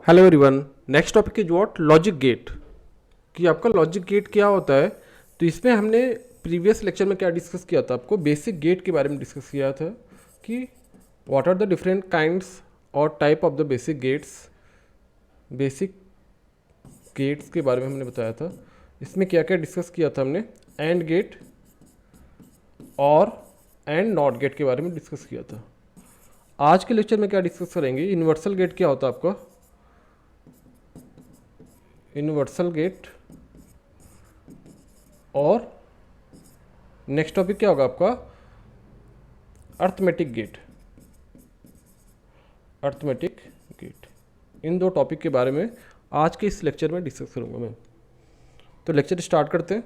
Hello everyone. Next topic is what logic gate. कि आपका logic gate क्या होता है। तो इसमें हमने प्रीवियस लेक्चर में क्या डिस्कस किया था, आपको बेसिक गेट के बारे में डिस्कस किया था कि what are the different kinds और type of the basic gates. Basic gates के बारे में हमने बताया था। इसमें क्या क्या डिस्कस किया था हमने, एंड गेट और एंड नॉट गेट के बारे में डिस्कस किया था। आज के लेक्चर में क्या डिस्कस करेंगे, यूनिवर्सल गेट क्या होता है आपका, यूनिवर्सल गेट, और नेक्स्ट टॉपिक क्या होगा आपका, अर्थमेटिक गेट। अर्थमेटिक गेट, इन दो टॉपिक के बारे में आज के इस लेक्चर में डिस्कस करूंगा मैं। तो लेक्चर स्टार्ट करते हैं।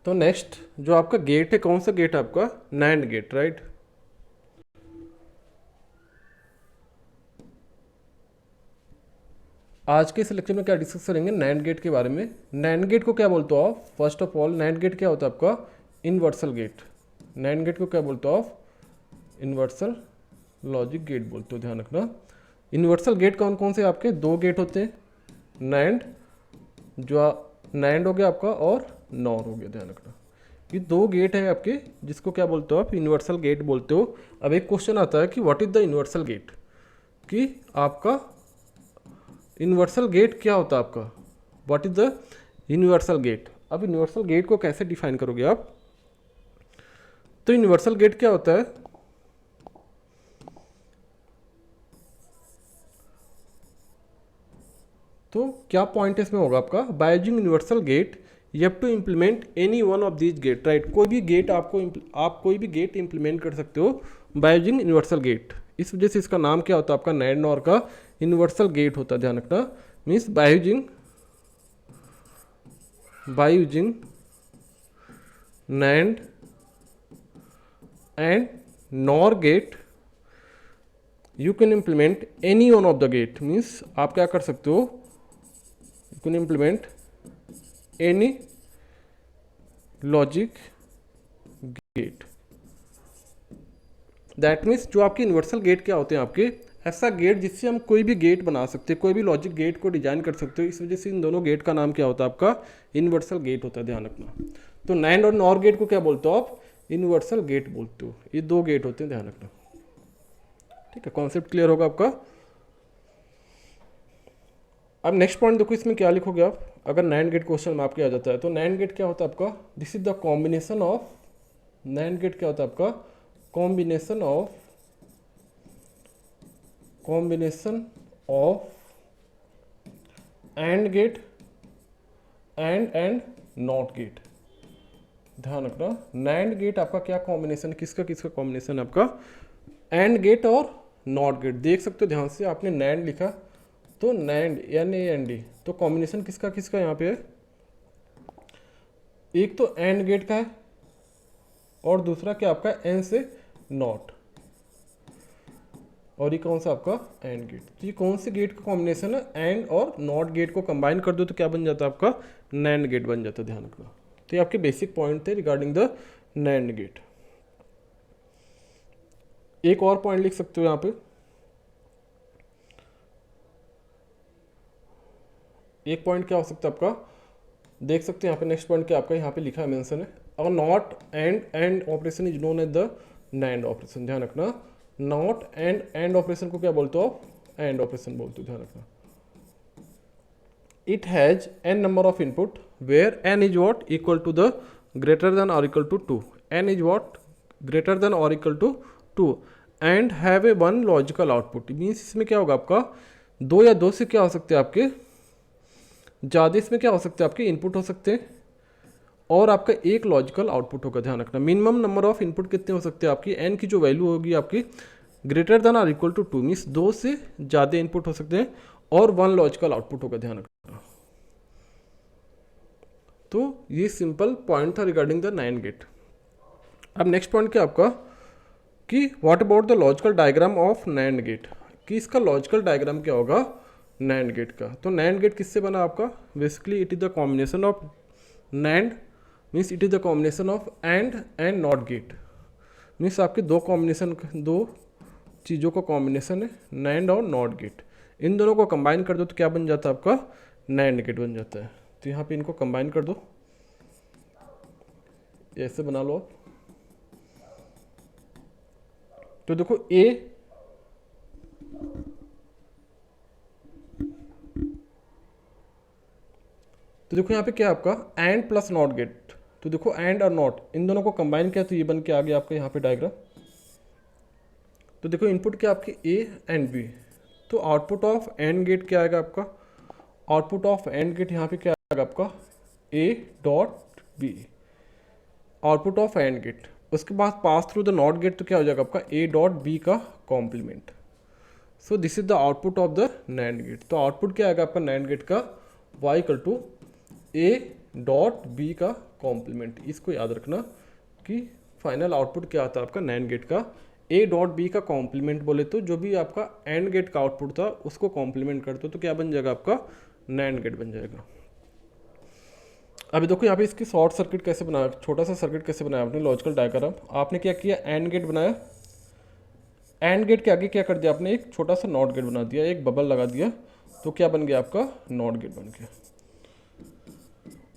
तो नेक्स्ट जो आपका गेट है, कौन सा गेट है आपका, नैंड गेट, राइट। आज के इस लेक्चर में क्या डिस्कस करेंगे, नैंड गेट के बारे में। नैंड गेट को क्या बोलते हो आप, first of all NAND gate क्या होता है आपका, इनवर्सल गेट। नैंड गेट को क्या बोलते हो आप, इनवर्सल लॉजिक गेट बोलते हो, ध्यान रखना। यूनिवर्सल गेट कौन कौन से आपके, दो गेट होते हैं, नैंड, जो नैंड हो गया आपका, और नॉर हो गया, ध्यान रखना। ये दो गेट है आपके, जिसको क्या बोलते हो आप, यूनिवर्सल गेट बोलते हो। अब एक क्वेश्चन आता है कि what is the universal gate, कि आपका यूनिवर्सल गेट क्या होता है आपका, what is the universal gate. अब यूनिवर्सल गेट को कैसे डिफाइन करोगे आप, तो यूनिवर्सल गेट क्या होता है, तो क्या पॉइंट इसमें होगा आपका, by using universal gate you have to implement any one of these gate, right. कोई भी गेट आपको आप कोई भी गेट इम्प्लीमेंट कर सकते हो बाय यूजिंग यूनिवर्सल गेट। इस वजह से इसका नाम क्या होता है आपका, नैंड नॉर का यूनिवर्सल गेट होता है, ध्यान रखना। Means by using NAND and NOR gate you can implement any one of the gate. Means आप क्या कर सकते हो, you can implement any logic gate. That means जो आपके यूनिवर्सल गेट क्या होते हैं आपके, ऐसा गेट जिससे हम कोई भी गेट बना सकते हैं, कोई भी लॉजिक गेट को डिजाइन कर सकते हो। इस वजह से इन दोनों गेट का नाम क्या होता है आपका, यूनिवर्सल गेट होता है, ध्यान रखना। तो नैंड और नॉर गेट को क्या बोलते हो आप, यूनिवर्सल गेट बोलते हो। ये दो गेट होते हैं, ध्यान रखना, ठीक है। कॉन्सेप्ट क्लियर होगा आपका। अब नेक्स्ट पॉइंट देखो, इसमें क्या लिखोगे आप, अगर नैंड गेट क्वेश्चन में आपके आ जाता है, तो नैंड गेट क्या होता है आपका, this is the combination of, NAND gate क्या होता है आपका, combination of AND gate and NOT gate. ध्यान रखना, नैंड गेट आपका क्या कॉम्बिनेशन, किसका किसका कॉम्बिनेशन आपका, एंड गेट और नॉट गेट। देख सकते हो ध्यान से, आपने नैंड लिखा तो नैंड NAND, तो कॉम्बिनेशन किसका किसका यहाँ पे है, एक तो एंड गेट का है और दूसरा क्या आपका एन से नॉट, और ये कौन सा आपका एंड गेट। तो ये कौन से गेट का कॉम्बिनेशन है, एंड और नॉट गेट को कंबाइन कर दो तो क्या बन जाता है आपका, नैंड गेट बन जाता है, ध्यान रखना। तो ये आपके बेसिक पॉइंट थे रिगार्डिंग द नैंड गेट। एक और पॉइंट लिख सकते हो यहाँ पे, एक पॉइंट क्या हो सकता है आपका, देख सकते हैं यहाँ पे, नेक्स्ट पॉइंट क्या आपका यहाँ पे लिखा है, मेंशन है, और NOT AND operation is known as the NAND operation, ध्यान रखना। नॉट एंड ऑपरेशन को क्या बोलते हो, एंड ऑपरेशन बोलते हो, ध्यान रखना। It has n number of input where n is what equal to the greater than or equal to 2, n is what greater than or equal to 2 and have a one logical output. Means इसमें क्या होगा आपका, दो या दो से क्या हो सकते हैं आपके, ज़्यादा इसमें क्या हो सकते हैं आपके इनपुट हो सकते हैं, और आपका एक लॉजिकल आउटपुट होगा, ध्यान रखना। मिनिमम नंबर ऑफ इनपुट कितने हो सकते हैं आपकी, एन की जो वैल्यू होगी आपकी greater than or equal to 2, means दो से ज़्यादा इनपुट हो सकते हैं और वन लॉजिकल आउटपुट होगा, ध्यान रखना। तो ये सिंपल पॉइंट था रिगार्डिंग द नैंड गेट। अब नेक्स्ट पॉइंट क्या आपका, कि what about the logical diagram of NAND gate, कि इसका लॉजिकल डायग्राम क्या होगा, नैंड गेट का। तो नैंड गेट किससे बना आपका, basically it is the combination of NAND, means it is the combination of and NOT gate, means आपके दो कॉम्बिनेशन, दो चीज़ों का कॉम्बिनेशन है नैंड और नॉट गेट। इन दोनों को कंबाइन कर दो तो क्या बन जाता है आपका, नैंड गेट बन जाता है। तो यहाँ पे इनको कंबाइन कर दो, ऐसे बना लो आप। तो देखो ए तो देखो यहाँ पे क्या है आपका एंड प्लस नॉट गेट। तो देखो एंड और नॉट इन दोनों को कंबाइन किया तो ये बन के आ गया आपका यहाँ पे डायग्राम। तो देखो इनपुट क्या आपके ए एंड बी, तो आउटपुट ऑफ एंड गेट क्या आएगा आपका, आउटपुट ऑफ एंड गेट यहाँ पे क्या आएगा आपका A dot B, output of AND gate. उसके बाद pass through the NOT gate तो क्या हो जाएगा आपका ए डॉट बी का complement. So this is the output of the NAND gate. तो आउटपुट क्या आएगा आपका नैंड गेट का, y equal to A dot B का कॉम्प्लीमेंट। इसको याद रखना कि फाइनल आउटपुट क्या आता है आपका नैंड गेट का, ए डॉट बी का कॉम्प्लीमेंट बोले तो जो भी आपका एंड गेट का आउटपुट था उसको कॉम्प्लीमेंट करते हो तो क्या बन जाएगा आपका नैंड गेट बन जाएगा। अभी देखो यहाँ पे इसकी शॉर्ट सर्किट कैसे बनाया, छोटा सा सर्किट कैसे बनाया आपने, लॉजिकल डायग्राम। आपने क्या किया, एंड गेट बनाया, एंड गेट के आगे क्या कर दिया आपने, एक छोटा सा नॉट गेट बना दिया, एक बबल लगा दिया, तो क्या बन गया आपका नॉट गेट बन गया।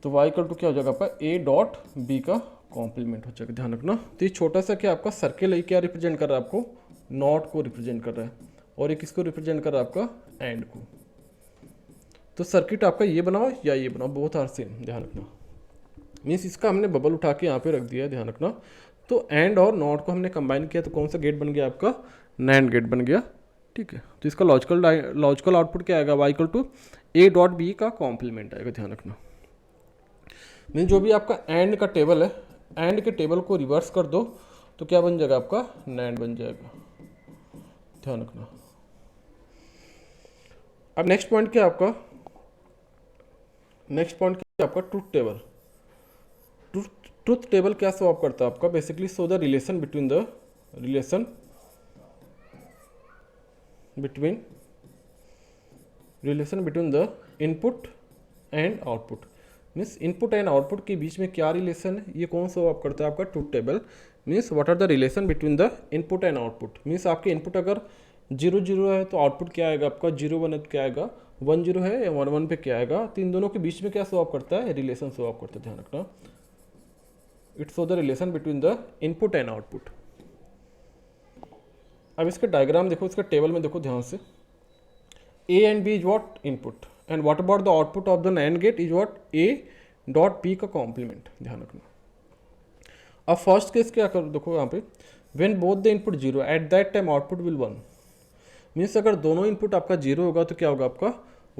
तो y इक्वल टू क्या हो जाएगा आपका ए डॉट बी का कॉम्प्लीमेंट हो जाएगा, ध्यान रखना। तो ये छोटा सा क्या आपका सर्किल है, क्या रिप्रेजेंट कर रहा है आपको, नॉट को रिप्रेजेंट कर रहा है, और ये किसको रिप्रेजेंट कर रहा है आपका एंड को। तो सर्किट आपका ये बनाओ या ये बनाओ, बहुत आर सेम, ध्यान रखना। मीन्स इसका हमने बबल उठा के यहाँ पे रख दिया है, ध्यान रखना। तो एंड और नॉट को हमने कंबाइन किया तो कौन सा गेट बन गया आपका, नैंड गेट बन गया, ठीक है। तो इसका लॉजिकल आउटपुट क्या आएगा, y equal to A dot B का कॉम्प्लीमेंट आएगा, ध्यान रखना। मीन्स जो भी आपका एंड का टेबल है, एंड के टेबल को रिवर्स कर दो तो क्या बन जाएगा आपका नैंड बन जाएगा, ध्यान रखना। अब नेक्स्ट पॉइंट क्या आपका, नेक्स्ट पॉइंट क्या आपका ट्रूथ टेबल। ट्रूथ टेबल क्या शो अप करता है आपका, basically show the relation between the input and output. Means input and output के बीच में क्या रिलेशन है, ये कौन शो अप करता है आपका truth table. Means what are the relation between the input and output. Means आपके इनपुट अगर 0 0 है तो आउटपुट क्या आएगा आपका 0 1 है तो क्या आएगा 1 0 है, या 1 1 पे क्या आएगा। तो इन दोनों के बीच में क्या शो अप करता है, रिलेशन शो अप करता है, ध्यान रखना। It show the relation between the input and output. अब इसका डायग्राम देखो, इसका टेबल में देखो ध्यान से, A and B is what input and what about the output of the NAND gate is what A dot B का complement, ध्यान रखना। अब फर्स्ट केस क्या करो, देखो यहाँ पे when both the input 0 at that time output will 1। Means अगर दोनों इनपुट आपका 0 होगा तो क्या होगा आपका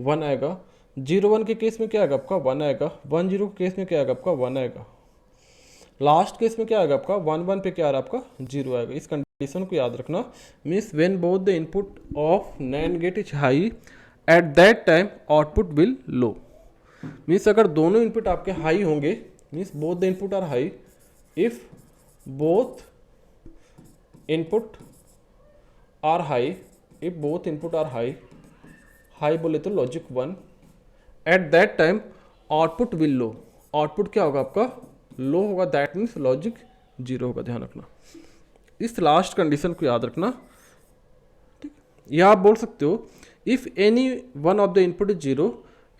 1 आएगा। 0 1 के केस में क्या आएगा आपका 1 आएगा, 1 0 के केस में क्या आएगा आपका 1 आएगा, लास्ट केस में क्या आएगा आपका 1 1 पे क्या आ रहा है आपका 0 आएगा। इस कंडीशन को याद रखना। Means when both the input of NAND gate is high at that time output will low. Means अगर दोनों इनपुट आपके हाई होंगे, means both the input are high, if both input are high, if both input are high, high बोले तो logic 1, at that time output will low. Output क्या होगा आपका लो होगा, दैट मीन्स लॉजिक 0 होगा, ध्यान रखना। इस लास्ट कंडीशन को याद रखना, ठीक। या आप बोल सकते हो if any one of the input is 0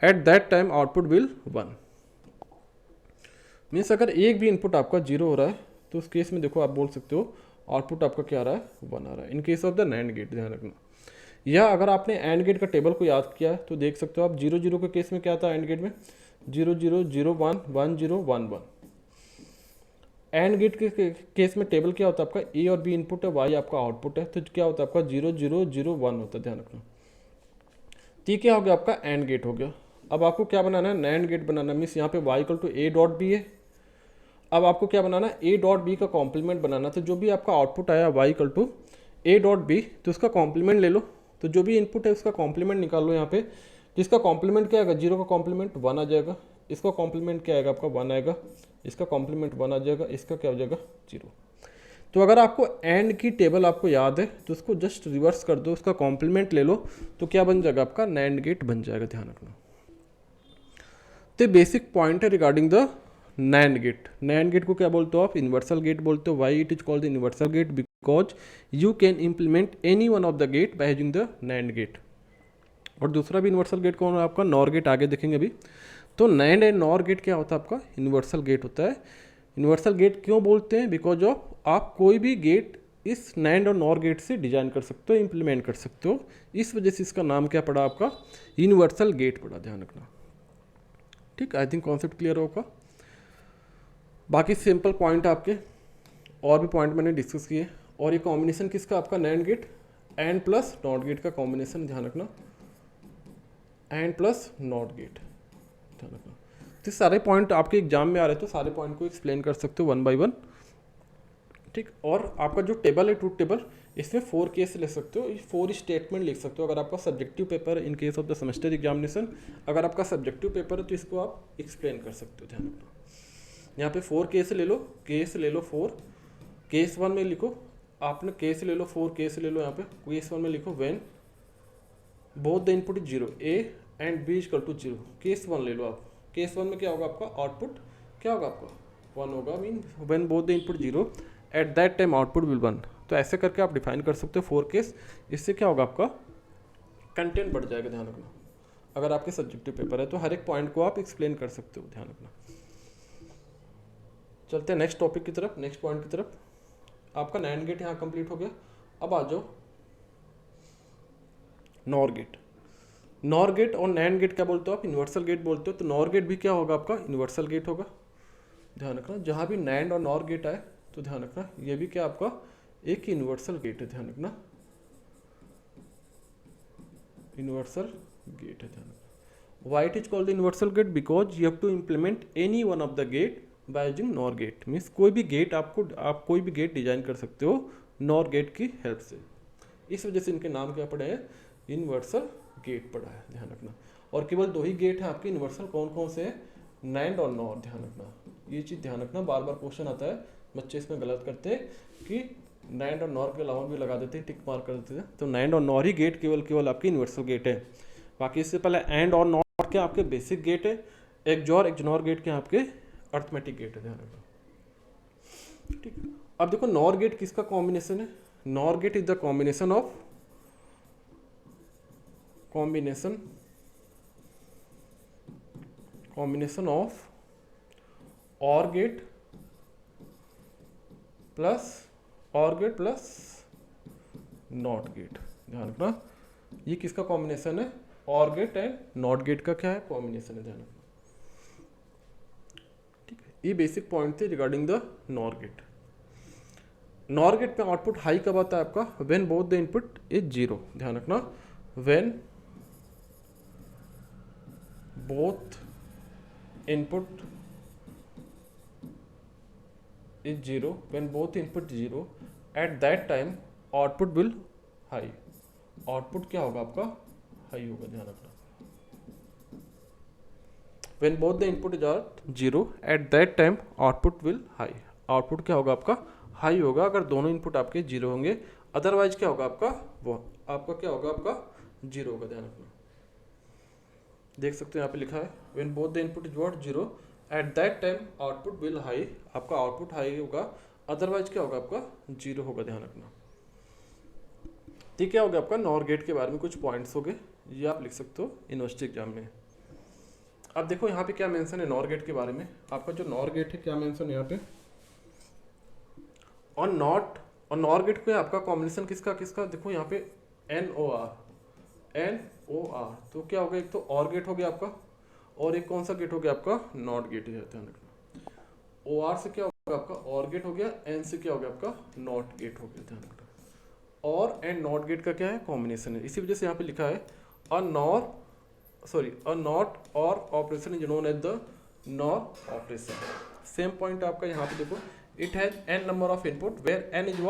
at that time output will 1। Means अगर एक भी इनपुट आपका 0 हो रहा है तो उस केस में देखो आप बोल सकते हो आउटपुट आपका क्या आ रहा है 1 आ रहा है, in case of the NAND gate, ध्यान रखना। या अगर आपने एंड गेट का टेबल को याद किया है तो देख सकते हो आप 0 0 के केस में क्या था एंड गेट में 0 0 0 1 1 0 1 1। एंड गेट के केस में टेबल क्या होता है आपका ए और बी इनपुट है, वाई आपका आउटपुट है, तो क्या होता है आपका 0 0 0 1 होता है, ध्यान रखना। तो ये क्या हो गया आपका एंड गेट हो गया। अब आपको क्या बनाना है नैंड गेट बनाना, मीन्स यहाँ पे Y equal to A dot B है। अब आपको क्या बनाना है ए डॉट बी का कॉम्प्लीमेंट बनाना। तो जो भी आपका आउटपुट आया Y equal to A dot B, तो उसका कॉम्प्लीमेंट ले लो। तो जो भी इनपुट है उसका कॉम्प्लीमेंट निकाल लो यहाँ पे। इसका कॉम्प्लीमेंट क्या आएगा 0 का कॉम्प्लीमेंट 1 आ जाएगा, इसका कॉम्प्लीमेंट क्या आएगा आपका 1 आएगा, इसका कॉम्प्लीमेंट 1 आ जाएगा, इसका क्या हो जाएगा 0। तो अगर आपको एंड की टेबल आपको याद है तो उसको जस्ट रिवर्स कर दो, उसका कॉम्प्लीमेंट ले लो, तो क्या बन जाएगा आपका नैंड गेट बन जाएगा, ध्यान रखना। तो बेसिक पॉइंट है regarding the NAND gate. NAND gate को क्या बोलते हो आप? यूनिवर्सल गेट बोलते हो। Why it is called the universal gate? Because you can implement any one of the gate by using the NAND gate. और दूसरा भी यूनिवर्सल गेट कौन है आपका? नॉर गेट, आगे देखेंगे अभी। तो नैंड एंड नॉर गेट क्या होता है आपका? यूनिवर्सल गेट होता है। यूनिवर्सल गेट क्यों बोलते हैं? बिकॉज ऑफ आप कोई भी गेट इस नैंड और नॉर गेट से डिजाइन कर सकते हो, इंप्लीमेंट कर सकते हो, इस वजह से इसका नाम क्या पड़ा आपका? यूनिवर्सल गेट पड़ा, ध्यान रखना। ठीक, आई थिंक कॉन्सेप्ट क्लियर होगा। बाकी सिंपल पॉइंट आपके और भी पॉइंट मैंने डिस्कस किए। और ये कॉम्बिनेशन किसका? आपका NAND gate AND plus NOT gate का कॉम्बिनेशन, ध्यान रखना। एंड प्लस नॉट गेट, ध्यान रखना। तो सारे पॉइंट आपके एग्जाम में आ रहे हैं तो सारे पॉइंट को एक्सप्लेन कर सकते हो वन बाय वन। ठीक, और आपका जो टेबल है ट्रूथ टेबल, इसमें 4 केस ले सकते हो, 4 स्टेटमेंट लिख सकते हो। अगर आपका subjective paper in case of the semester examination, अगर आपका सब्जेक्टिव पेपर है तो इसको आप एक्सप्लेन कर सकते हो, ध्यान रखना। यहाँ पे 4 केस ले लो, केस ले लो 4। केस 1 में लिखो, आपने केस ले लो 4 केस ले लो। यहाँ पे केस 1 में लिखो when both the input is 0, A and B equal to 0। Case 1 ले लो आप। केस 1 में क्या होगा आपका? आउटपुट क्या होगा आपका? 1 होगा। Mean when both the input 0 at that time output will 1। तो ऐसे करके आप डिफाइन कर सकते हो 4 केस। इससे क्या होगा आपका? कंटेंट बढ़ जाएगा, ध्यान रखना। अगर आपके सब्जेक्टिव पेपर है तो हर एक पॉइंट को आप एक्सप्लेन कर सकते हो, ध्यान रखना। चलते हैं नेक्स्ट टॉपिक की तरफ, नेक्स्ट पॉइंट की तरफ। आपका नैंड गेट यहाँ कंप्लीट हो गया। अब आ जाओ नॉर गेट। नॉर गेट और नैंड गेट क्या बोलते हो आप? यूनिवर्सल गेट बोलते हो। तो नॉर गेट भी क्या होगा आपका? यूनिवर्सल गेट होगा, ध्यान रखना। जहाँ भी नैंड और नॉर गेट आए तो ध्यान रखना ये भी क्या आपका? एक यूनिवर्सल गेट है, ध्यान रखना। यूनिवर्सल गेट है, ध्यान रखना। Why it is called universal gate? Because you have to implement any one of the gate by using NOR gate. Means कोई भी गेट आप कोई भी गेट डिजाइन कर सकते हो नॉर गेट की हेल्प से। इस वजह से इनके नाम क्या पड़े हैं? यूनिवर्सल गेट पड़ा है, ध्यान रखना। और केवल 2 ही गेट हैं आपके यूनिवर्सल, कौन कौन से हैं? नैंड और नॉर, ध्यान रखना। ये चीज़ ध्यान रखना, बार बार क्वेश्चन आता है, बच्चे इसमें गलत करते हैं कि नैंड और नॉर के अलावा भी लगा देते हैं, टिक मार्क कर देते हैं। तो नैंड और नॉर ही गेट केवल आपके यूनिवर्सल गेट है। बाकी इससे पहले एंड और नॉर के आपके बेसिक गेट है, एक्जॉर गेट के आपके अर्थमेटिक गेट है, ध्यान रखना। ठीक, अब देखो नॉर गेट किसका कॉम्बिनेशन है? NOR gate is the combination of OR gate plus NOT gate, ध्यान रखना। ये किसका कॉम्बिनेशन है? और गेट एंड नॉट गेट का क्या है? कॉम्बिनेशन है, ध्यान रखना। ठीक है, ये बेसिक पॉइंट थे regarding the NOR gate. NOR gate पे आउटपुट हाई कब आता है आपका? When both the input is 0, ध्यान रखना। When both input is 0, when both input 0 at that time output will high. Output क्या होगा आपका? हाई होगा, ध्यान रखना। When both the input is 0 at that time output will high. Output क्या होगा आपका? हाई होगा अगर दोनों इनपुट आपके 0 होंगे। अदरवाइज क्या होगा आपका? वो आपका क्या होगा? आपका 0 होगा, ध्यान रखना। देख सकते हो यहाँ पे लिखा है when both the input is 0 at that time output will high. आपका आउटपुट हाई होगा, अदरवाइज क्या होगा? आपका 0 होगा, ध्यान रखना। ठीक, क्या हो गया आपका? नॉर गेट के बारे में कुछ पॉइंट्स हो गए, ये आप लिख सकते हो यूनिवर्सिटी एग्जाम में। अब देखो यहाँ पे क्या मेंशन है नॉर गेट के बारे में। आपका जो नॉर गेट है क्या मेंशन है यहाँ पे? और नॉर गेट पे आपका कॉम्बिनेशन किसका? देखो यहाँ पे NOR। तो क्या हो गया? एक तो और गेट हो गया आपका, और एक कौन सा गेट हो गया आपका? नॉट गेट है, ध्यान रखना। OR से क्या हो गया आपका? और गेट हो गया। N से क्या हो गया आपका? नॉट गेट हो गया, ध्यान रखना। और एंड नॉट गेट का क्या है? कॉम्बिनेशन है। इसी वजह से यहाँ पे लिखा है a not or operation is known as the nor operation. Same point आपका यहाँ पे देखो, it has n number of input where n is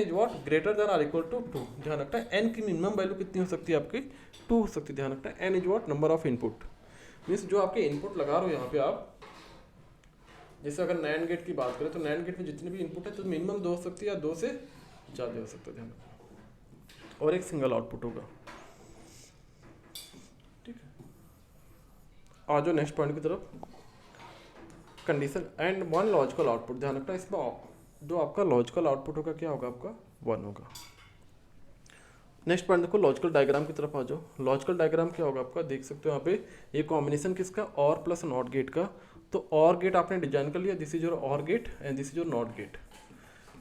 what greater than or equal to 2। ध्यान रखना है n की मिनिमम वैल्यू कितनी हो सकती है आपकी? 2 हो सकती है, ध्यान रखना है। n is what? Number of input. Means जो आपके इनपुट लगा रहे हो यहाँ पे आप, जैसे अगर नैंड गेट की बात करें तो नैंड गेट में जितने भी इनपुट है तो मिनिमम 2 हो सकती है या 2 से ज़्यादा हो सकता है, ध्यान रखना, और एक सिंगल आउटपुट होगा। ठीक है, आ जाओ नेक्स्ट पॉइंट की तरफ। Condition and one logical output, ध्यान रखना इसमें जो आपका लॉजिकल आउटपुट होगा क्या होगा, आपका 1 होगा। नेक्स्ट पॉइंट देखो, लॉजिकल डायग्राम की तरफ आ जाओ। लॉजिकल डायग्राम क्या होगा आपका, देख सकते हो यहाँ पे ये कॉम्बिनेशन किसका, और प्लस नॉट गेट का। तो और गेट आपने डिजाइन कर लिया, this is your or gate and this is your not gate.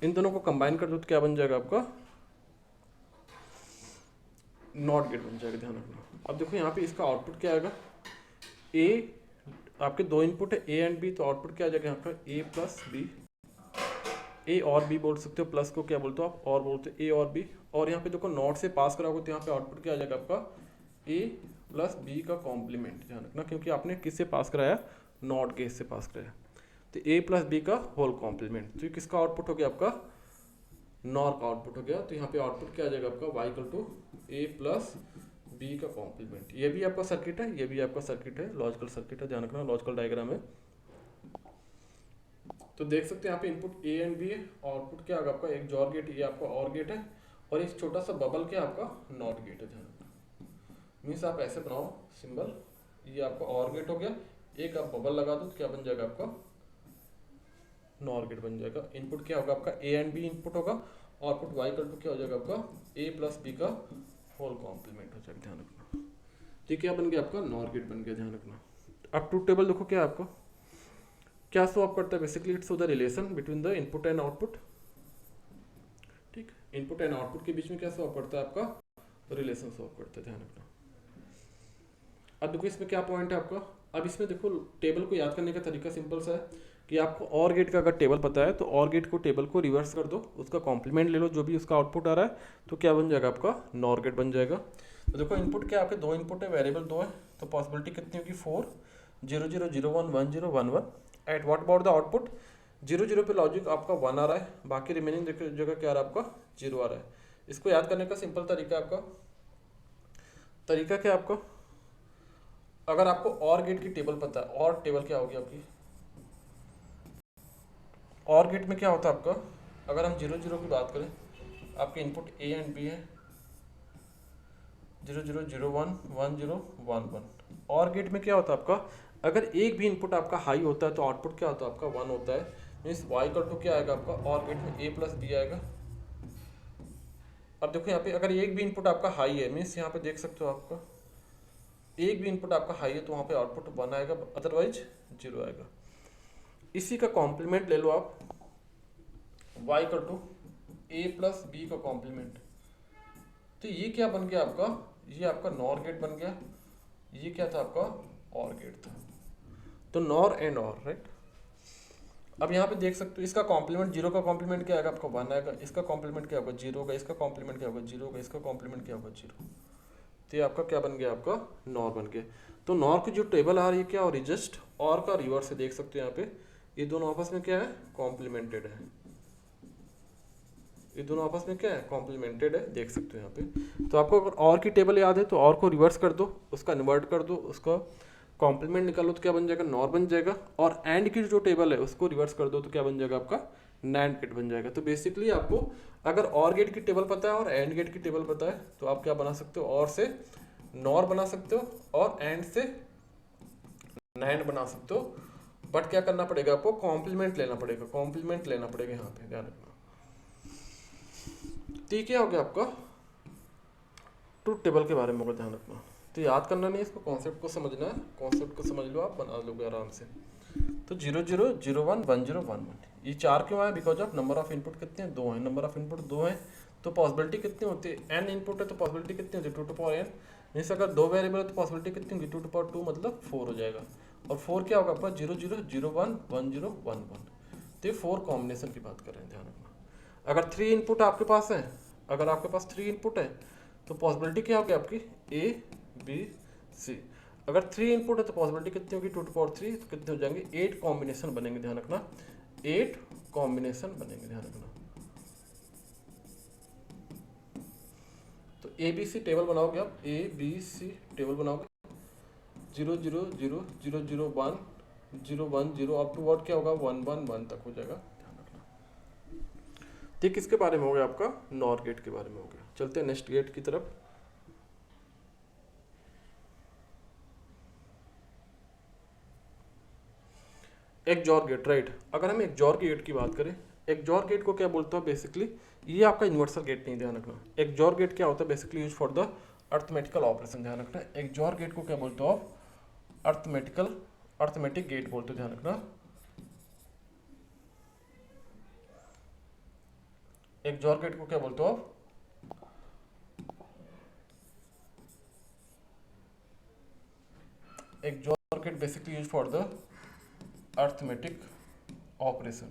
इन दोनों को कंबाइन कर दो तो क्या बन जाएगा आपका, नॉट गेट बन जाएगा, ध्यान रखना। अब देखो यहाँ पे इसका आउटपुट क्या आएगा, ए, आपके 2 इनपुट है ए एंड बी, तो आउटपुट क्या आ जाएगा यहाँ पर ए प्लस बी। ए और बी बोल सकते हो, प्लस को क्या बोलते हो आप, और बोलते हो ए और बी। और यहाँ पे देखो नॉट से पास कराओगे तो यहाँ पे आउटपुट क्या आ जाएगा आपका ए प्लस बी का कॉम्प्लीमेंट, ध्यान रखना, क्योंकि आपने किससे पास कराया, नॉट गेट से पास कराया। तो ए प्लस बी का होल कॉम्प्लीमेंट, तो ये किसका आउटपुट हो गया आपका, नॉर का आउटपुट हो गया। तो यहाँ पे आउटपुट क्या आ जाएगा आपका Y equal to A plus B का कॉम्प्लीमेंट। ये भी आपका सर्किट है, ये भी आपका सर्किट है, लॉजिकल सर्किट है, ध्यान रखना, लॉजिकल डायग्राम है। तो देख सकते हैं यहाँ पे इनपुट ए एंड बी है, आउटपुट क्या होगा आपका, एक जॉर गेट, ये आपका और गेट है, और एक छोटा सा बबल क्या आपका नॉट गेट है, ध्यान रखना। मीन्स आप ऐसे बनाओ सिंबल, ये आपका और गेट हो गया, एक आप बबल लगा दो तो क्या बन जाएगा आपका नॉर गेट बन जाएगा। इनपुट क्या होगा आपका ए एंड बी इनपुट होगा, आउटपुट वाई इक्वल टू क्या हो जाएगा आपका ए प्लस बी का होल कॉम्प्लीमेंट हो जाएगा, ध्यान रखना। ठीक, क्या बन गया आपका नॉर गेट बन गया, ध्यान रखना। अब ट्रूथ टेबल देखो क्या आपको क्या शो अप करता है, basically it's show the relation between the input and output. ठीक, इनपुट एंड आउटपुट के बीच में क्या शो अप करता है आपका रिलेशन शो अप करता है, ध्यान रखना। अब देखो इसमें क्या पॉइंट है आपका, अब इसमें देखो टेबल को याद करने का तरीका सिंपल सा है कि आपको और गेट का अगर टेबल पता है तो और गेट को टेबल को रिवर्स कर दो, उसका कॉम्प्लीमेंट ले लो जो भी उसका आउटपुट आ रहा है, तो क्या बन जाएगा आपका नॉर गेट बन जाएगा। तो देखो इनपुट क्या आपके 2 इनपुट है, वेरिएबल 2 है, तो पॉसिबिलिटी कितनी होगी 4, 0 0 0 1 1 0 1 1। At what about the output, 0 0 पे लॉजिक आपका 1 आ रहा है, बाकी रिमेनिंग जगह क्या आ रहा है आपका 0 आ रहा है। इसको याद करने का सिंपल तरीका आपका, तरीका क्या आपका, अगर आपको और गेट की टेबल पता है, और टेबल क्या होगी आपकी, और गेट में क्या होता है आपका, अगर हम 0 0 की बात करें, आपके इनपुट ए एंड बी है, 0 0 0 1 1 0 1 1। और गेट में क्या होता है आपका, अगर एक भी इनपुट आपका हाई होता है तो आउटपुट क्या होता है आपका 1 होता है। मीन्स वाई इक्वल टू क्या आएगा आपका, और गेट में ए प्लस बी आएगा। अब देखो यहाँ पे अगर एक भी इनपुट आपका हाई है, मीन्स यहाँ पे देख सकते हो आपका एक भी इनपुट आपका हाई है तो वहाँ पे आउटपुट 1 आएगा, अदरवाइज 0 आएगा। इसी का कॉम्प्लीमेंट ले लो आप, y equal to A plus B का कॉम्प्लीमेंट। तो ये क्या बन गया आपका, ये आपका नॉर गेट बन गया, ये क्या था आपका और गेट था, तो नॉर एंड और, राइट। अब यहाँ पे देख सकते हो इसका कॉम्प्लीमेंट, 0 का कॉम्प्लीमेंट क्या आएगा आपका 1 आएगा, इसका कॉम्प्लीमेंट क्या होगा 0 होगा, इसका कॉम्प्लीमेंट क्या होगा 0 होगा, इसका कॉम्प्लीमेंट क्या होगा 0। तो ये आपका क्या बन गया आपका नॉर बन गया। तो नॉर की जो टेबल आ रही है क्या, और जस्ट और का रिवर्स है, देख सकते हो यहाँ पे ये दोनों आपस में क्या है कॉम्प्लीमेंटेड है, ये दोनों आपस में क्या है कॉम्प्लीमेंटेड है, देख सकते हो यहाँ पे। तो आपको अगर और की टेबल याद है तो और को रिवर्स कर दो, उसका इन्वर्ट कर दो, उसका कॉम्प्लीमेंट निकालो तो क्या बन जाएगा नॉर बन जाएगा, और एंड की जो टेबल है उसको रिवर्स कर दो तो क्या बन जाएगा आपका नैंड गेट बन जाएगा। तो बेसिकली आपको अगर और गेट की टेबल पता है और एंड गेट की टेबल पता है तो आप क्या बना सकते हो, और से नॉर बना सकते हो और एंड से नैंड बना सकते हो। बट क्या करना पड़ेगा आपको, कॉम्प्लीमेंट लेना पड़ेगा, कॉम्प्लीमेंट लेना पड़ेगा यहाँ पे, ध्यान रखना। ठीक है, हो गया आपका ट्रूथ टेबल के बारे में होगा, ध्यान रखना। तो याद करना नहीं, इसको कॉन्सेप्ट को समझना है, कॉन्सेप्ट को समझ लो आप बना लोगे आराम से। तो 0 0 0 1 1 0 1 1 ये 4 क्यों आया, because of number of input कितने हैं 2 हैं, नंबर ऑफ इनपुट 2 हैं तो पॉसिबिलिटी कितनी होती है, n इनपुट है तो पॉसिबिलिटी कितनी होती है 2 टू पावर n। मीन्स अगर 2 वेरिएबल है तो पॉसिबिलिटी कितनी होगी 2 टू पावर 2 मतलब 4 हो जाएगा। और 4 क्या होगा आपका 0 0 0 1 1 0 1 1। तो ये 4 कॉम्बिनेशन की बात कर रहे हैं, ध्यान रखना। अगर 3 इनपुट आपके पास है, अगर आपके पास 3 इनपुट है तो पॉसिबिलिटी क्या होगी आपकी A B C। अगर 3 इनपुट है तो पॉसिबिलिटी कितनी होगी 2 टू पावर 3, तो कितने हो जाएंगे 8 कॉम्बिनेशन बनेंगे, ध्यान रखना 8 कॉम्बिनेशन बनेंगे, ध्यान रखना। तो ABC टेबल बनाओगे आप, ABC टेबल बनाओगे 0 0 0 0 0 1 0 1 0 अप टू वर्ड क्या होगा 1 1 1 तक हो जाएगा, ध्यान रखना। ठीक, किसके बारे में हो गया आपका, नॉर गेट के बारे में हो गया। चलते हैं नेक्स्ट गेट की तरफ। XOR gate, right. अगर हम एक्सॉर गेट की बात करें, एक्सॉर गेट को क्या बोलते हैं बेसिकली, ये आपका यूनिवर्सल गेट नहीं, ध्यान रखना। एक्सॉर गेट क्या होता है basically use for the arithmetical operation, ध्यान रखना। एक्सॉर गेट को क्या बोलते हो आप, अर्थमेटिक गेट बोलते हो, ध्यान रखना। एक्सॉर गेट को क्या बोलते हो आप, XOR gate basically use for the arithmetic operation,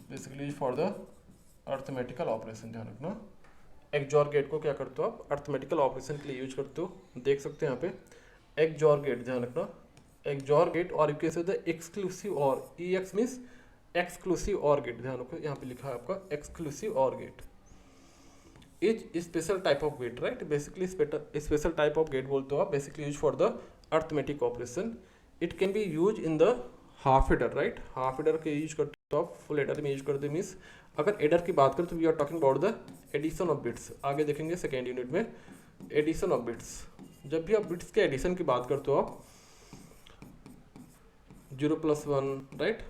basically use for the arithmetical operation, ध्यान रखना। एक्सॉर गेट को क्या करते हो आप, अर्थमेटिकल ऑपरेशन के लिए यूज करते हो। देख सकते हैं यहाँ पे एक्सॉर गेट, ध्यान रखना। XOR gate or you can say the exclusive or, E X means exclusive or gate, ध्यान रखो यहाँ पे लिखा है आपका exclusive or gate is special type of gate, right. Basically special type of gate बोलते हो आप, basically use for the arithmetic operation. It can be use in the half adder, right. Half adder के use करते हो आप, full adder में use करते means अगर एडर की बात करें तो we are talking about the addition of bits. आगे देखेंगे सेकेंड यूनिट में एडिशन ऑफ बिट्स। जब भी आप बिट्स के एडिशन की बात करते हो आप 0 + 1, राइट,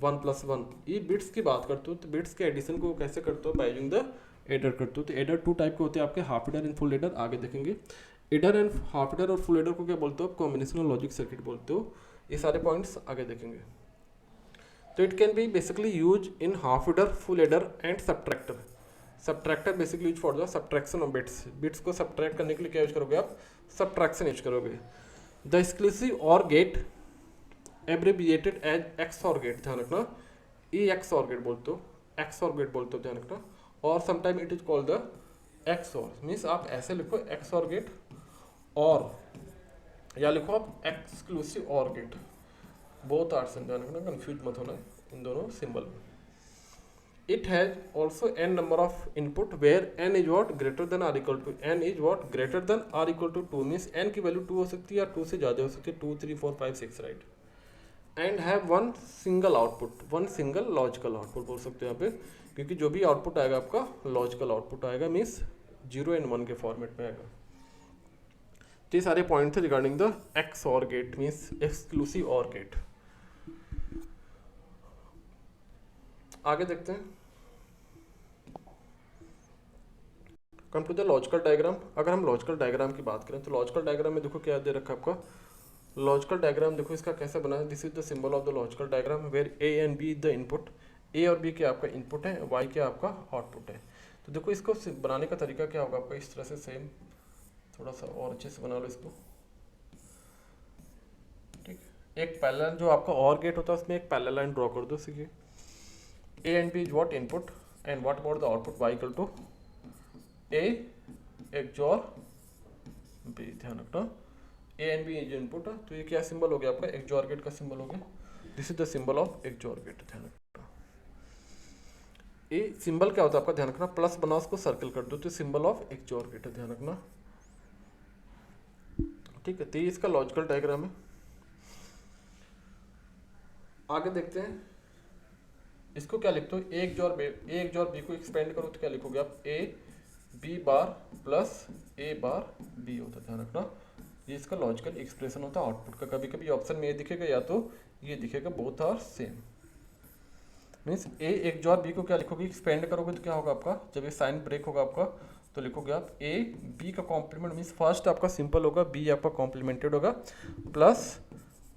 1 + 1, ये बिट्स की बात करते हो तो बिट्स के एडिशन को कैसे करते हो, बाय यूजिंग द एडर करते हो। तो एडर 2 टाइप के होते हैं आपके, half adder and full adder. आगे देखेंगे एडर एंड हाफ एडर और फुल एडर को क्या बोलते हो, कॉम्बिनेशनल लॉजिक सर्किट बोलते हो। ये सारे पॉइंट्स आगे देखेंगे। तो it can be basically use in half adder, full adder and subtractor. Subtractor basically use for the subtraction of bits. Bits को सबट्रैक्ट करने के लिए क्या यूज करोगे आप, सबट्रैक्शन यूज करोगे। The exclusive or gate abbreviated as XOR gate, ध्यान रखना। ये एक्सऑर गेट बोलते हो, एक्सऑर गेट बोलते हो, ध्यान रखना। और sometime it is called the XOR, means आप ऐसे लिखो एक्सऑर गेट और, या लिखो आप exclusive or gate, both are same, ध्यान रखना, कंफ्यूज मत होना इन दोनों सिंबल में। It has also n number of input where n is what greater than or equal to, n is what greater than or equal to 2 means n की value 2 हो सकती है या 2 से ज़्यादा हो सकती है, 2 3 4 5 6, right. And have one single output, one single logical output बोल सकते हो यहाँ पे, क्योंकि जो भी आउटपुट आएगा आपका लॉजिकल आउटपुट आएगा, मीन्स 0 and 1 के फॉर्मेट में आएगा। तो ये सारे पॉइंट थे regarding the X or gate, means exclusive or gate. आगे देखते हैं, come to the logical diagram. अगर हम लॉजिकल डायग्राम की बात करें तो लॉजिकल डायग्राम में देखो क्या दे रखा है आपका, लॉजिकल डायग्राम देखो इसका कैसे बना है। This is the symbol of the logical diagram where A and B is the input, A और बी क्या आपका इनपुट है, वाई क्या आपका आउटपुट है। तो देखो इसको बनाने का तरीका क्या होगा आपका, इस तरह से सेम, थोड़ा सा और अच्छे से बना लो इसको, ठीक। एक पैरेलल जो आपका और गेट होता है उसमें एक पैरेलल लाइन ड्रॉ कर दो, सीखिए। A and B is what input and what about the output, Y equal to A XOR B, ध्यान रखना। A and B is input, तो ये क्या सिंबल हो गया आपका, एक्सॉर गेट का सिंबल हो गया। This is the symbol of XOR gate, ध्यान रखना। ये सिंबल क्या होता है आपका, ध्यान रखना, प्लस बना उसको सर्कल कर दो तो सिंबल ऑफ एक्सॉर गेट है, ध्यान रखना, ठीक है। तो ये इसका लॉजिकल डायग्राम है। आगे देखते हैं, इसको क्या लिखते हो, ए एक्सॉर बी को एक्सपेंड करो तो क्या लिखोगे आप, A B bar plus A bar B होता है, ध्यान रखना। ये इसका लॉजिकल एक्सप्रेशन होता है आउटपुट का। कभी कभी ऑप्शन में ये दिखेगा या तो ये दिखेगा, both are same, means A XOR B को क्या लिखोगे, एक्सपेंड करोगे तो क्या होगा आपका, जब ये साइन ब्रेक होगा आपका तो लिखोगे आप ए बी का कॉम्प्लीमेंट, मीन्स फर्स्ट आपका सिंपल होगा, बी आपका कॉम्प्लीमेंटेड होगा, प्लस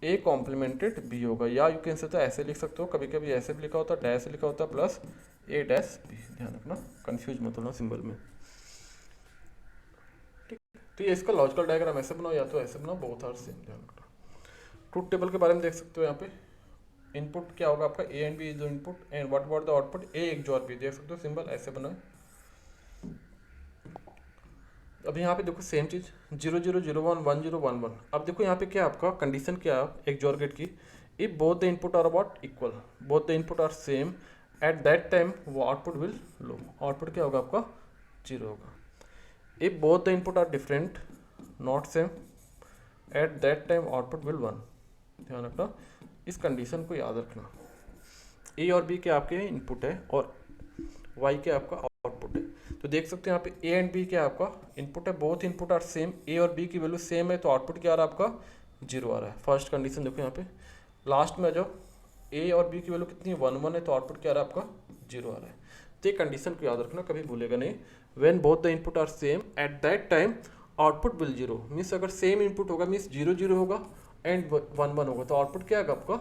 ए कॉम्प्लीमेंटेड बी होगा, या यू कैन से तो ऐसे लिख सकते हो, कभी कभी ऐसे भी लिखा होता है, डैश लिखा होता है, प्लस ए डैश बी, ध्यान रखना, कंफ्यूज मत होना सिंबल में, ठीक। तो ये इसका लॉजिकल डायग्राम ऐसे बनाओ या तो ऐसे बनाओ, बोथ आर सेम, ध्यान रखना। ट्रूथ टेबल के बारे में देख सकते हो, यहाँ पे इनपुट क्या होगा आपका, A and B is the input and what about the output, A XOR B, देख सकते हो सिंबल ऐसे बना है। अब यहाँ पे देखो सेम चीज 0 0 0 1 1 0 1 1। अब देखो यहाँ पे क्या आपका कंडीशन क्या है एक्सॉर गेट की, if both the input are about equal, both the input are same at that time वो आउटपुट विल लो, आउटपुट क्या होगा आपका 0 होगा। If both the input are different not same at that time output will 1, ध्यान रखना, इस condition को याद रखना। ए और बी के आपके इनपुट है और वाई के आपका आउटपुट है। तो देख सकते हैं यहाँ पे ए एंड बी के आपका इनपुट है, बोथ इनपुट आर सेम, ए और बी की वैल्यू सेम है, तो आउटपुट क्या आ रहा है आपका 0 आ रहा है। फर्स्ट कंडीशन देखो यहाँ पे, लास्ट में जब ए और बी की वैल्यू कितनी 1 1 है, तो आउटपुट क्या आ रहा है आपका 0 आ रहा है। तो ये कंडीशन को याद रखना, कभी भूलेगा नहीं। When both the input are same at that time output will 0, means अगर सेम इनपुट होगा मीन्स 0 0 होगा एंड 1 1 होगा, तो आउटपुट क्या आएगा आपका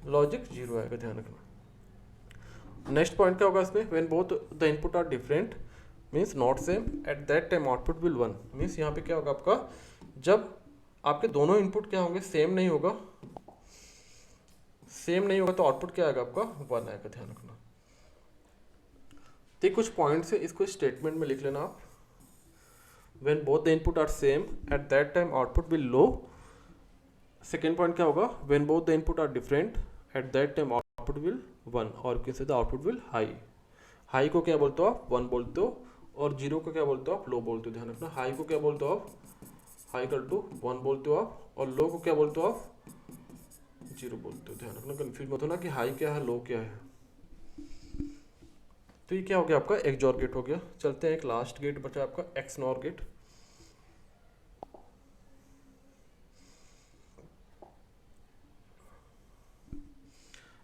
लॉजिक 0 आएगा, ध्यान रखना। नेक्स्ट पॉइंट क्या होगा इसमें, when both the input are different means not same at that time output will 1, means यहाँ पे क्या होगा आपका, जब आपके दोनों इनपुट क्या होंगे सेम नहीं होगा, सेम नहीं होगा तो आउटपुट क्या आएगा आपका 1 आएगा, ध्यान रखना। तो कुछ पॉइंट्स है, इसको स्टेटमेंट में लिख लेना आप। When both the input are same at that time output will low. Second point क्या होगा, when both the input are different at that time output will 1, और कैसे the output will high. High को क्या बोलते हो आप 1 बोलते हो, और 0 को क्या बोलते हो आप लो बोलते हो, ध्यान रखना। हाई को क्या बोलते हो आप हाई कर टू 1 बोलते हो आप, और लो को क्या बोलते हो आप 0 बोलते हो, ध्यान रखना। कंफ्यूज मत होना कि हाई क्या है लो क्या है। तो ये क्या हो गया आपका एक्सऑर गेट हो गया। चलते हैं एक लास्ट गेट बचा आपका एक्सनॉर गेट।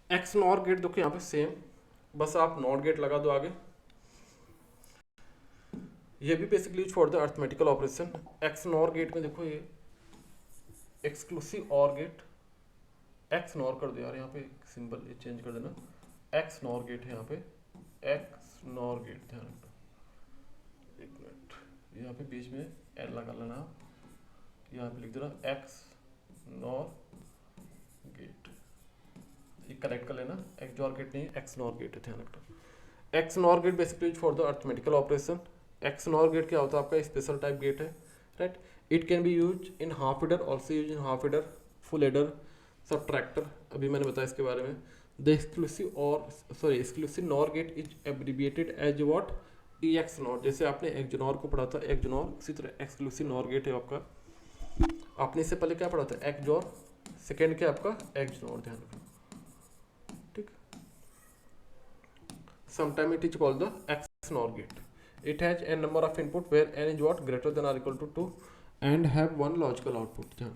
एक्सनॉर गेट देखो यहाँ पे सेम, बस आप नॉट गेट लगा दो आगे। ये भी basically use for the arithmetical operation. XNOR gate में देखो ये exclusive or gate, x nor कर दो यार, यहाँ पे सिंबल ये चेंज कर देना, एक्स नॉर गेट है यहाँ पे, एक्स नॉर गेट, ध्यान रखना। एक मिनट, यहाँ पे बीच में एल लगा लेना आप, यहाँ पे लिख देना एक्स नॉर गेट, ये करेक्ट कर लेना। एक्सऑर गेट नहीं एक्स नॉर गेट है, ध्यान रखना। X nor gate basically use for the arithmetical operation. X nor gate क्या होता है आपका स्पेशल टाइप गेट है, right. It can be use in half adder, also use in half adder, full adder, subtractor, अभी मैंने बताया इसके बारे में। The exclusive nor gate is abbreviated as what x nor, जैसे आपने एक्सनॉर को पढ़ा था एक्सनॉर, उसी तरह एक्सक्लूसिव नॉर गेट है आपका। आपने इससे पहले क्या पढ़ा था एक्सजॉर, सेकेंड क्या आपका एक्सनॉर, ध्यान रखना, ठीक। Sometime it is called the XNOR gate. It has n number of input where n is what greater than or equal to 2 and have one logical output, ध्यान।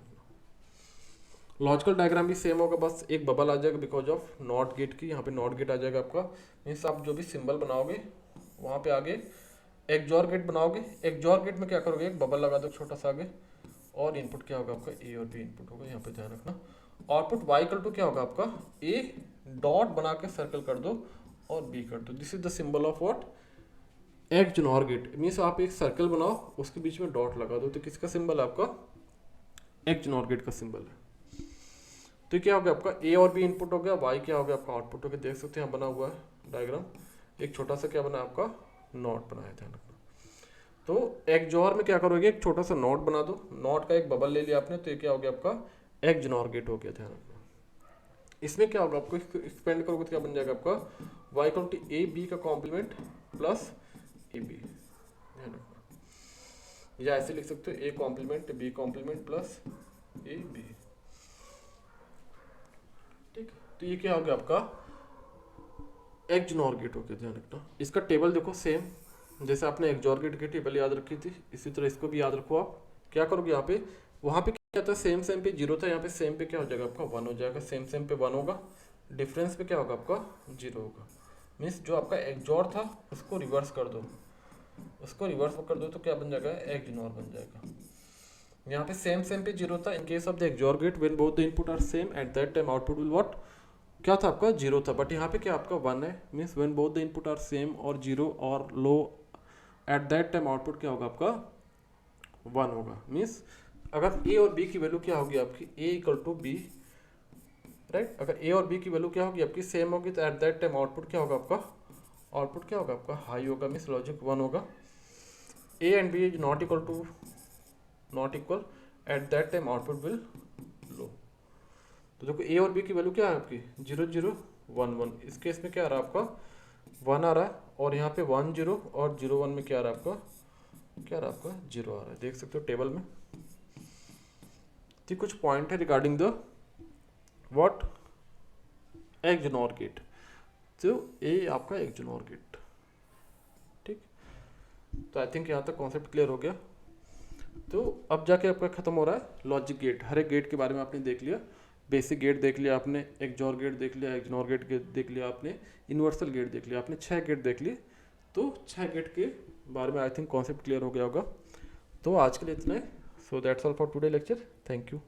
लॉजिकल डायग्राम भी same होगा, बस एक bubble आ जाएगा because of not gate की, यहाँ पे not gate आ जाएगा आपका। मीन्स आप जो भी सिंबल बनाओगे वहाँ पे आगे एक्सऑर गेट बनाओगे, एक्सऑर गेट में क्या करोगे एक बबल लगा दो छोटा सा आगे, और इनपुट क्या होगा आपका ए और बी इनपुट होगा, यहाँ पे ध्यान रखना। आउटपुट वाई इक्वल टू क्या होगा आपका ए डॉट बना के सर्कल कर दो और बी कर दो। This is the symbol of what XNOR gate. Means आप एक सर्कल बनाओ उसके बीच में डॉट लगा दो, तो किसका सिंबल है आपका एक्सनॉर गेट का सिंबल है। तो क्या हो गया आपका ए और बी इनपुट हो गया, वाई क्या हो गया आपका आउटपुट हो गया। देख सकते हैं यहाँ बना हुआ है डायग्राम, एक छोटा सा क्या बना आपका नॉट बना है, ध्यान रखना। तो एक्सऑर में क्या करोगे एक छोटा सा नॉट बना दो, नॉट का एक बबल ले लिया आपने, तो ये क्या हो गया आपका एक्सनॉर गेट हो गया, ध्यान रखना। इसमें क्या होगा आपको एक्सपेंड करोगे तो क्या बन जाएगा आपका Y equal to A B का कॉम्प्लीमेंट प्लस ए बी, ध्यान रखना। या ऐसे लिख सकते हो A complement B complement plus A B, ठीक। तो ये क्या हो गया आपका एक्सनॉर गेट हो गया, ध्यान रखना। इसका टेबल देखो सेम, जैसे आपने एक्सऑर गेट की टेबल याद रखी थी इसी तरह इसको भी याद रखो। आप क्या करोगे यहाँ पे, वहाँ पे क्या था सेम सेम पे 0 था, यहाँ पे सेम पे क्या हो जाएगा आपका 1 हो जाएगा, सेम सेम पे 1 होगा, डिफरेंस पे क्या होगा आपका 0 होगा। मीन्स जो आपका एक्सऑर था उसको रिवर्स कर दो, उसको रिवर्स कर दो तो क्या बन जाएगा एक्सनॉर बन जाएगा। यहाँ पे सेम सेम पे 0 था, in case of the XOR gate when both the input are same at that time output will what क्या था आपका 0 था, बट यहाँ पे क्या आपका 1 है। Means when both the input are same or 0 or low at that time output क्या होगा आपका 1 होगा। मीन्स अगर ए और बी की वैल्यू क्या होगी आपकी ए इक्वल टू बी, राइट। अगर ए और बी की वैल्यू क्या होगी आपकी सेम होगी तो एट दैट टाइम आउटपुट क्या होगा आपका आउटपुट क्या होगा आपका हाई होगा, मीन्स लॉजिक 1 होगा। A and B is not equal at that time output will low. तो देखो ए और बी की वैल्यू क्या है आपकी 0 0 1 1, इस केस में क्या आ रहा है आपका 1 आ रहा है, और यहाँ पे 1 0 और 0 1 में क्या आ रहा है आपका 0 आ रहा है, देख सकते हो टेबल में। तो कुछ पॉइंट है regarding the what, XNOR gate. तो ये आपका एक्सनॉर गेट। ठीक, तो आई थिंक यहाँ तक कॉन्सेप्ट क्लियर हो गया। तो अब जाके आपका खत्म हो रहा है लॉजिक गेट। हर एक गेट के बारे में आपने देख लिया, बेसिक गेट देख लिया आपने, एक्सोर गेट देख लिया, एक्सनॉर गेट देख लिया आपने, यूनिवर्सल गेट देख लिया आपने, 6 गेट देख लिए। तो 6 गेट के बारे में आई थिंक कॉन्सेप्ट क्लियर हो गया होगा। तो आज के लिए इतना है। So that's all for today lecture. Thank you.